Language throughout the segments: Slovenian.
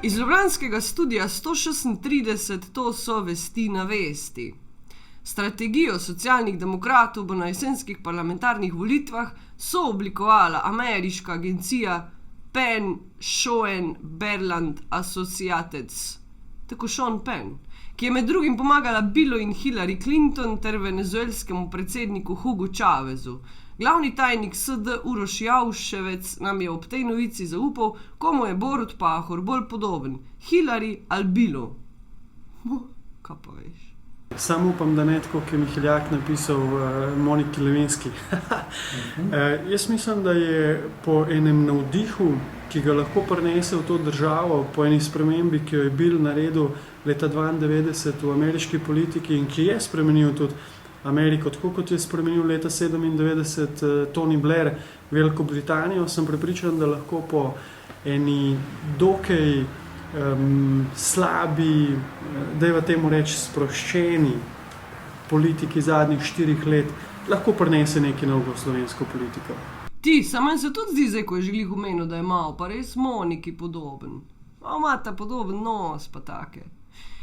Iz ljubljanskega studia 136 to so vesti na vesti. Strategijo socialnih demokratov bo na jesenskih parlamentarnih volitvah sooblikovala ameriška agencija Penn, Schoen, Berland Associates, tako Sean Penn, ki je med drugim pomagala Billu in Hillary Clinton ter venezuelskemu predsedniku Hugo Chavezu. Glavni tajnik SD Uroš Javševec nam je ob tej novici zaupal, komu je Borut Pahor bolj podoben, Hillary ali Billu. Kaj pa veš? Sam upam, da ne tako, kot je Miheljak napisal Moniki Levinski. Jaz mislim, da je po enem navdihu, ki ga lahko prinese v to državo, po eni spremembi, ki jo je Bill naredil leta 1992 v ameriški politiki in ki je spremenil tudi Ameriko, tako kot je spremenil leta 1997 Tony Blair Veliko Britanijo, sem prepričan, da lahko po eni dokaj slabi, dajva temu reči sproščeni politiki zadnjih 4 let, lahko prinese nekaj novega v slovensko politiko. Ti, samo se tudi zdi zdaj, ko je želih omenil, da je malo pa res Moniki podoben. Malo imata podoben nos pa take.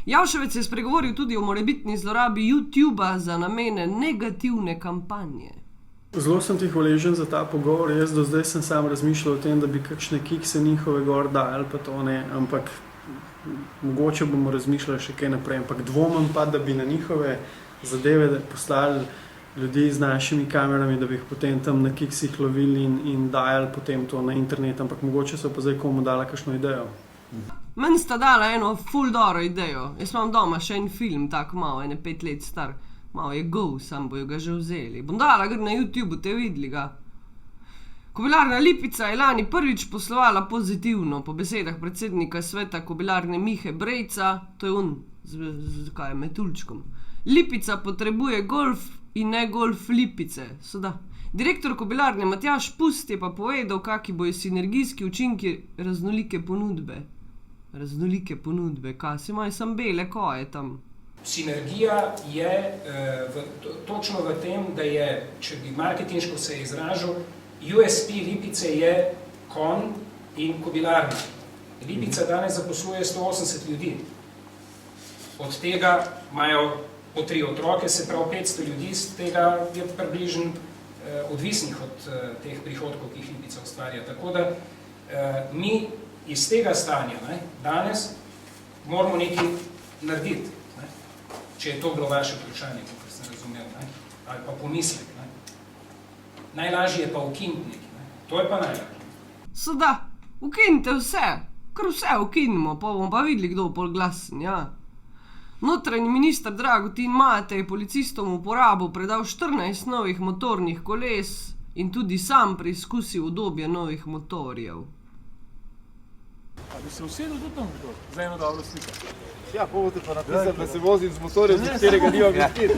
Javševec je spregovoril tudi o morebitni zlorabi YouTubea za namene negativne kampanje. Zelo sem ti hvaležen za ta pogovor. Jaz do zdaj sem sam razmišljal o tem, da bi kakšne kikse njihove gor dali, pa to ne, ampak mogoče bomo razmišljali še kaj naprej, ampak dvomim pa, da bi na njihove zadeve poslali ljudi z našimi kamerami, da bi jih potem tam na kiksih lovili in dajali potem to na internet, ampak mogoče so pa zdaj komu dala kakšno idejo. Meni sta dala eno ful dobro idejo. Jaz imam doma še en film, tako malo, 5 let star. Malo je gov, sam bojo ga že vzeli. Bom dala ga na YouTubeu, te videli ga. Kobilarna Lipica je lani prvič poslovala pozitivno, po besedah predsednika sveta kobilarne Mihe Brejca, to je on, z metuljčkom. Lipica potrebuje golf in ne golf Lipice, soda. Direktor kobilarne Matjaž Pust je pa povedal, kaki bojo sinergijski učinki raznolike ponudbe. Raznolike ponudbe, kaj se imajo sam bele, ko je tam? Sinergija je točno v tem, da je, če bi marketinško se izražal, USP Lipice je konj in kobilarna. Lipica danes zaposluje 180 ljudi. Od tega imajo po 3 otroke, se pravi 500 ljudi, z tega je približno odvisnih od teh prihodkov, ki jih Lipica ustvarja. Tako da mi iz tega stanja danes moramo nekaj narediti. Če je to bilo vaše vprašanje, kot sem razumel, ali pa pomislek. Najlažje je pa ukiniti nekaj. To je pa najlažje. Soda, ukinite vse. Kar vse ukinimo, pa bomo pa videli, kdo bolj glasen, ja. Notranji minister Dragutin Mate je policistom v uporabo predal 14 novih motornih koles in tudi sam preizkusil udobje novih motorjev. A bi se usedel tudi tam motor, za eno dobro sliko? Ja, boste pa napisali, da se vozim z motorjem, za katerega nima gostir.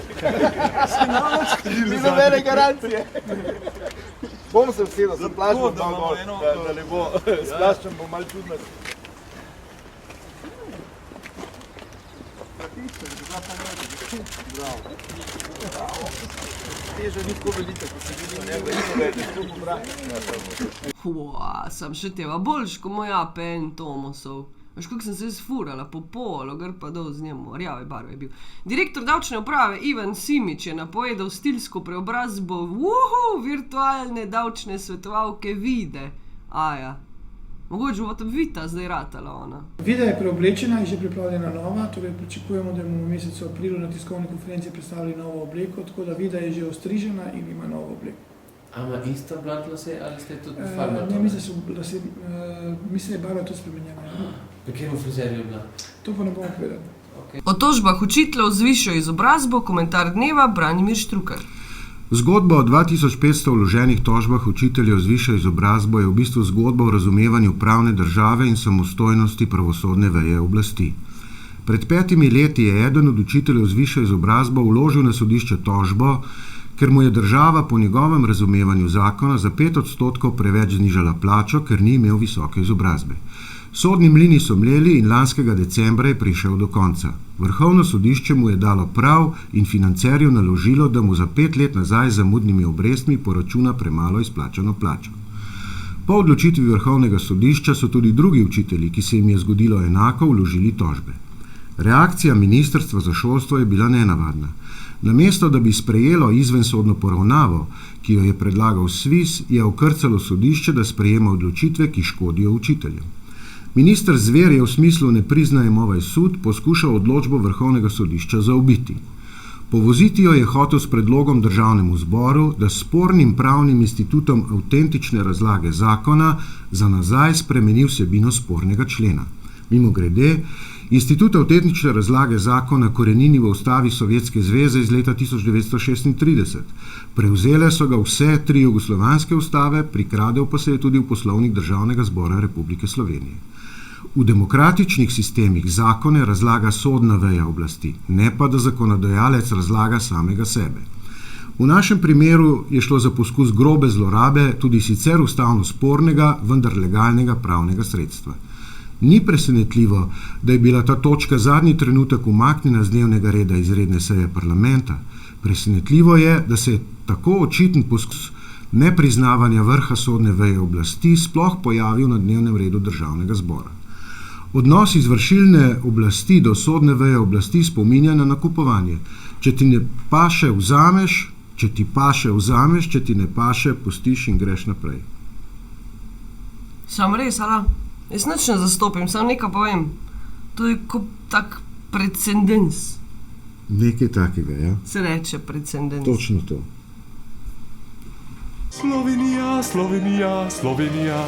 Ni nobene garancije. Bom se usedel, za plaščem malo gor, da ne bo, s plaščem bo malo čudno. Bravo. Teža ni tako velika, ko se vidim, ne, da je težko pobrati. Sem še teva boljš, ko moj APN Tomosov. Veš, kako sem se sfurala, po polo, gr pa dol z njemu, rjave barve je bil. Direktor davčne uprave Ivan Simič je napovedal stilsko preobrazbo virtualne davčne svetovalke Vide. Aja, mogoče bo tam Vita zdaj ratala ona. Vida je preoblečena in že pripravljena nova, torej pričakujemo, da bomo v mesecu aprilu na tiskovni konferenci predstavili novo obleko, tako da Vida je že ostrižena in ima novo obleko. A ima ista blond lase ali ste tudi farba? Ne, mislim, da je barva tudi spremenjena. Pri katerem frizerju je bila? To pa ne bomo povedali. Okay. O tožbah učiteljev z višjo izobrazbo, komentar dneva, Branimir Štrukelj. Zgodba o 2500 vloženih tožbah učiteljev z višjo izobrazbo je v bistvu zgodba o razumevanju pravne države in samostojnosti pravosodne veje oblasti. Pred 5 leti je eden od učiteljev z višjo izobrazbo vložil na sodišče tožbo, ker mu je država po njegovem razumevanju zakona za 5% preveč znižala plačo, ker ni imel visoke izobrazbe. Sodni mlini so mleli in lanskega decembra je prišel do konca. Vrhovno sodišče mu je dalo prav in financerju naložilo, da mu za 5 let nazaj z zamudnimi obrestmi poračuna premalo izplačano plačo. Po odločitvi Vrhovnega sodišča so tudi drugi učitelji, ki se jim je zgodilo enako, vložili tožbe. Reakcija Ministrstva za šolstvo je bila nenavadna. Namesto, da bi sprejelo izvensodno poravnavo, ki jo je predlagal SVIS, je okrcalo sodišče, da sprejema odločitve, ki škodijo učiteljem. Minister Zver je v smislu ne priznajem ovaj sud poskušal odločbo Vrhovnega sodišča zaobiti. Povoziti jo je hotel s predlogom Državnemu zboru, da s spornim pravnim institutom avtentične razlage zakona za nazaj spremeni vsebino spornega člena. Mimogrede, institut avtentične razlage zakona korenini v ustavi Sovjetske zveze iz leta 1936. Prevzele so ga vse 3 jugoslovanske ustave, prikradel pa se je tudi v Poslovnik Državnega zbora Republike Slovenije. V demokratičnih sistemih zakone razlaga sodna veja oblasti, ne pa da zakonodajalec razlaga samega sebe. V našem primeru je šlo za poskus grobe zlorabe tudi sicer ustavno spornega, vendar legalnega pravnega sredstva. Ni presenetljivo, da je bila ta točka zadnji trenutek umaknjena z dnevnega reda izredne seje parlamenta. Presenetljivo je, da se je tako očiten poskus nepriznavanja vrha sodne veje oblasti sploh pojavil na dnevnem redu Državnega zbora. Odnos izvršilne oblasti do sodne veje oblasti spominja na nakupovanje. Če ti paše, vzameš, če ti ne paše, pustiš in greš naprej. Sam res, ala? Jaz nič ne zastopim, sam nekaj povem. To je kot tak precedens. Nekaj takega, ja? Se reče precedens. Točno to. Slovenija, Slovenija, Slovenija.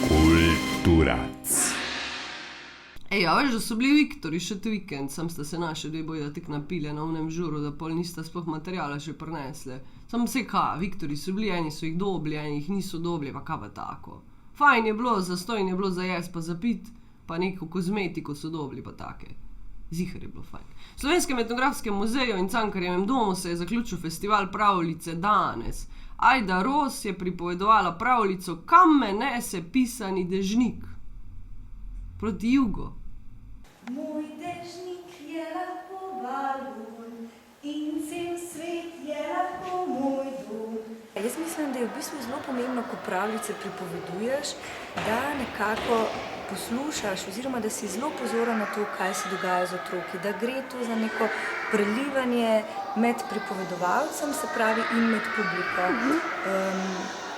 Kulturac. Ej, ja, veš, da so bili Viktori še ta vikend, sam sta se naše dve boja tek napile na onem žuru, da pol nista sploh materijala še prinesle. Sam se Viktori so bili, eni so jih dobili, eni jih niso dobili, pa kaj pa tako. Fajn je bilo, zastojn je bilo za jesti pa za pit, pa neko kozmetiko so dobili pa take. Zihar je bilo fajn. V Slovenskem etnografskem muzeju in Cankarjevem domu se je zaključil festival pravljice danes. Ajda Ros je pripovedovala pravljico Kam me nese pisani dežnik proti jugu. Moj dežnik je lahko balon in cel svet je lahko moj dom. Jaz mislim, da je v bistvu zelo pomembno, ko pravljice pripoveduješ, da nekako poslušaš oziroma da si zelo pozoren na to, kaj se dogaja z otroki, da gre to za neko prelivanje med pripovedovalcem, se pravi, in med publiko.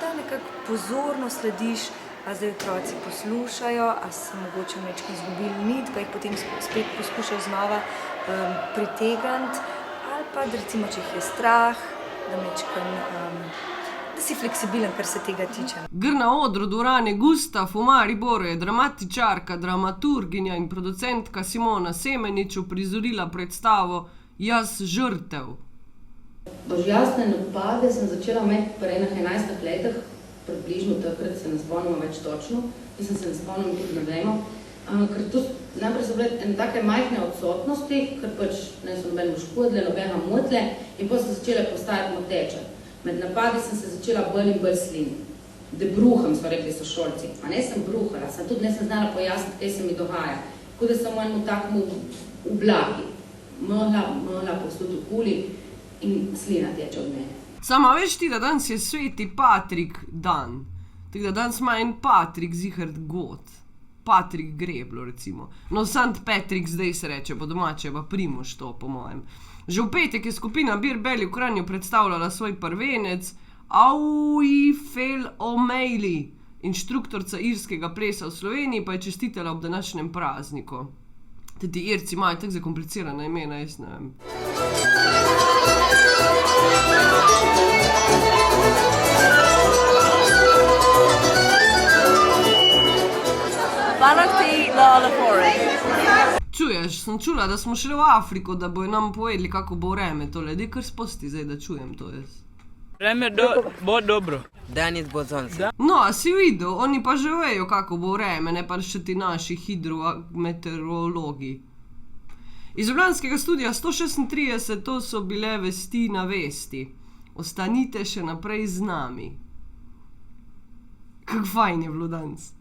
Da nekako pozorno slediš, a zdaj otroci poslušajo, a se mogoče nekaj izgubili nit, pa jih potem spet poskušaš znova pritegniti, ali pa recimo, če jih je strah, da si fleksibilen, kar se tega tiče. Gr na odru dvorane Gustaf v Mariboru je dramatičarka, dramaturginja in producentka Simona Semenič uprizorila predstavo Jaz žrtev. Božjasne napade sem začela imeti prej na 11 letih, približno takrat se ne spomnimo več točno, mislim se ne spomnim tudi ne vemo, ker to najprej so bile ene take majhne odsotnosti, ker pač ne so nobeno škodile, nobeno motle in potem so začele postajati moteče. Med napadi sem se začela bolj in bolj slini. Da bruham, so rekli sošolci, a ne sem bruhala, sem tudi ne sem znala pojasniti, kaj se mi dogaja. Tako da sem enemu takmu v blagi, mohla postud v kuli in slina teče od mene. Sama veš ti, da danes je sveti Patrik dan. Tako da danes ima en Patrik Zihard God. Patrik Greblo, recimo. No, St. Patrick zdaj se reče, po domače pa Primož to, po mojem. Že v petek je skupina Bir Beli v Kranju predstavljala svoj prvenec Aui Fel O'Malley, inštruktorca irskega plesa v Sloveniji, pa je čestitala ob današnjem prazniku. Tudi Irci imajo tako zakomplicirana imena, jaz ne vem. Čuješ, sem čula, da smo šli v Afriko, da bojo nam povedali, kako bo vreme tole. Dej kar spusti zdaj, da čujem to jaz. Vreme bo dobro. Danes bo sonce. No, a si videl, oni pa že vejo, kako bo vreme, ne pa še ti naši hidrometeorologi. Iz ljubljanskega studia 136 to so bile vesti na vesti. Ostanite še naprej z nami. Kako fajn je bilo danes.